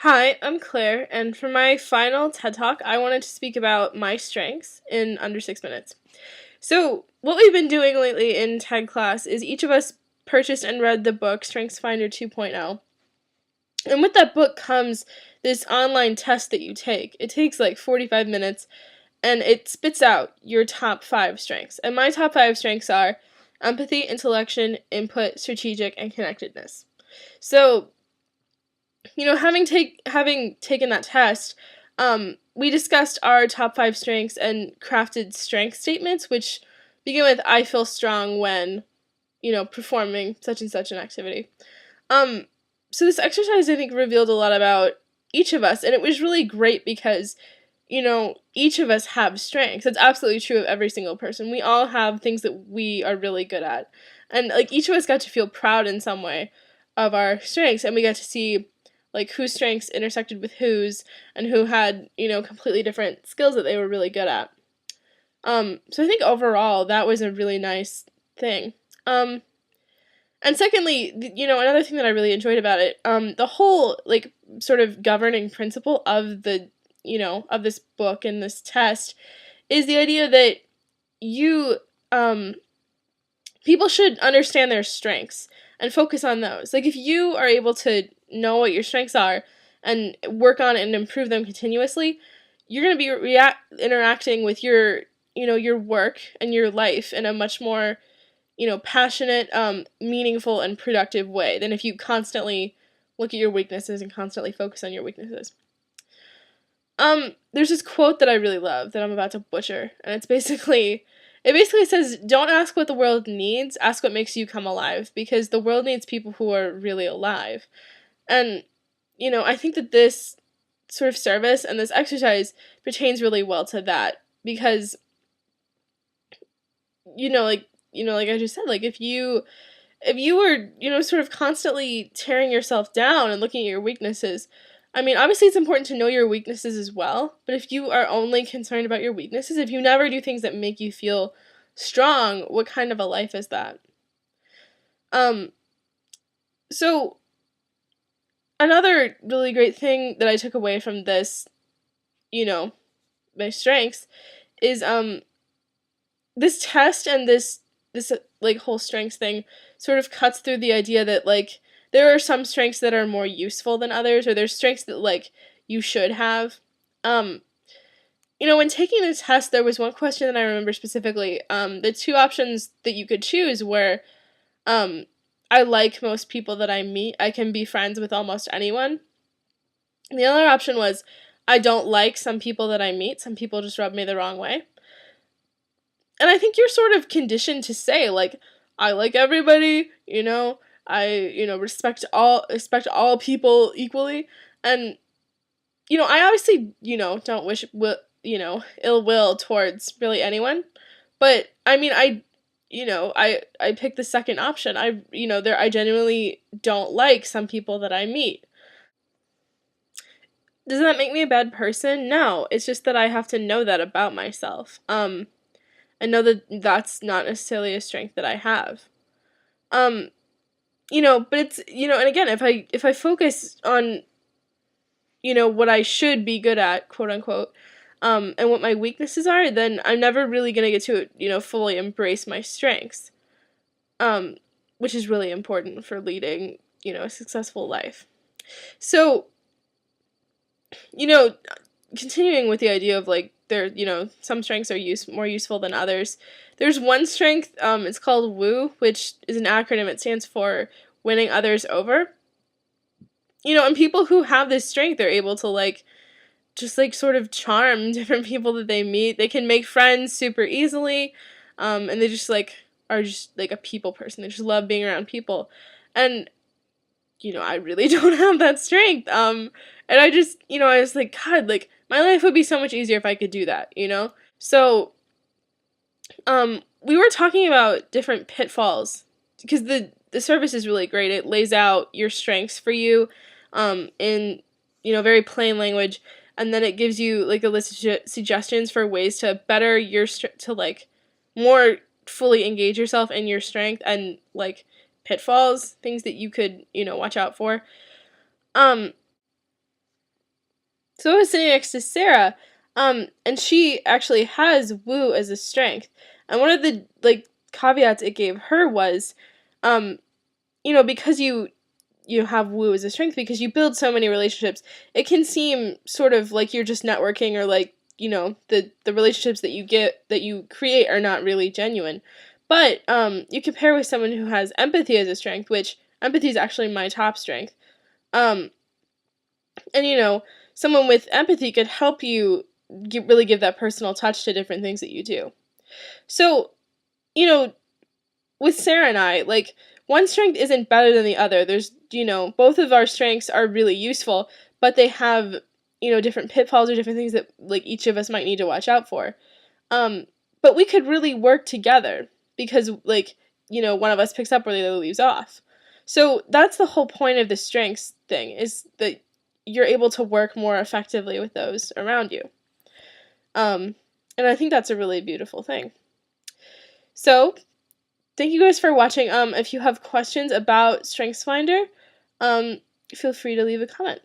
Hi, I'm Claire, and for my final TED Talk, I wanted to speak about my strengths in under 6 minutes. So, what we've been doing lately in TED class is each of us purchased and read the book StrengthsFinder 2.0. And with that book comes this online test that you take. It takes like 45 minutes, and it spits out your top 5 strengths. And my top 5 strengths are empathy, intellection, input, strategic, and connectedness. So, having taken that test, we discussed our top 5 strengths and crafted strength statements, which begin with "I feel strong when," performing such and such an activity. Um, so this exercise, I think, revealed a lot about each of us, and it was really great because, each of us have strengths. It's absolutely true of every single person. We all have things that we are really good at, and like each of us got to feel proud in some way of our strengths, and we got to see like whose strengths intersected with whose, and who had completely different skills that they were really good at. So I think overall that was a really nice thing. And secondly, another thing that I really enjoyed about it, the whole like sort of governing principle of of this book and this test is the idea that you people should understand their strengths and focus on those. Like if you are able to know what your strengths are and work on it and improve them continuously, you're going to be interacting with your work and your life in a much more, passionate, meaningful, and productive way than if you constantly look at your weaknesses and constantly focus on your weaknesses. There's this quote that I really love that I'm about to butcher, and it basically says, "Don't ask what the world needs, ask what makes you come alive, because the world needs people who are really alive." And, I think that this sort of service and this exercise pertains really well to that, because, like I just said, like if you were, sort of constantly tearing yourself down and looking at your weaknesses, I mean, obviously it's important to know your weaknesses as well, but if you are only concerned about your weaknesses, if you never do things that make you feel strong, what kind of a life is that? Um, so another really great thing that I took away from this, you know, my strengths is this test and this like whole strengths thing sort of cuts through the idea that like there are some strengths that are more useful than others, or there's strengths that like you should have. Um, when taking the test, there was one question that I remember specifically. The 2 options that you could choose were, um, I like most people that I meet. I can be friends with almost anyone. And the other option was, I don't like some people that I meet. Some people just rub me the wrong way. And I think you're sort of conditioned to say like, I like everybody. I respect all people equally, and I obviously don't wish ill will towards really anyone, but I mean I picked the second option. I genuinely don't like some people that I meet. Does that make me a bad person? No, it's just that I have to know that about myself. And know that that's not necessarily a strength that I have. Um, but it's and again, if I focus on what I should be good at, quote unquote, and what my weaknesses are, then I'm never really gonna get to fully embrace my strengths, um, which is really important for leading a successful life. So you know continuing with the idea of like there some strengths are more useful than others. There's one strength, it's called WOO, which is an acronym. It stands for winning others over. And people who have this strength are able to like just like sort of charm different people that they meet. They can make friends super easily, and they just like are just like a people person. They just love being around people, and I really don't have that strength. And I just I was like, God, like my life would be so much easier if I could do that. So we were talking about different pitfalls because the service is really great. It lays out your strengths for you, in very plain language, and then it gives you like a list of suggestions for ways to better to like more fully engage yourself in your strength, and like pitfalls, things that you could watch out for. Um, So I was sitting next to Sarah, and she actually has woo as a strength. And one of the like caveats it gave her was, um, because you have woo as a strength because you build so many relationships, it can seem sort of like you're just networking or like, the relationships that you create are not really genuine. But you compare with someone who has empathy as a strength, which empathy is actually my top strength. Um, and someone with empathy could help you really give that personal touch to different things that you do. So, you know, with Sarah and I, like, one strength isn't better than the other. Both of our strengths are really useful, but they have, different pitfalls or different things that, like, each of us might need to watch out for. Um, but we could really work together because, like, one of us picks up where the other leaves off. So that's the whole point of the strengths thing, is that you're able to work more effectively with those around you. Um, and I think that's a really beautiful thing. So thank you guys for watching. If you have questions about StrengthsFinder, feel free to leave a comment.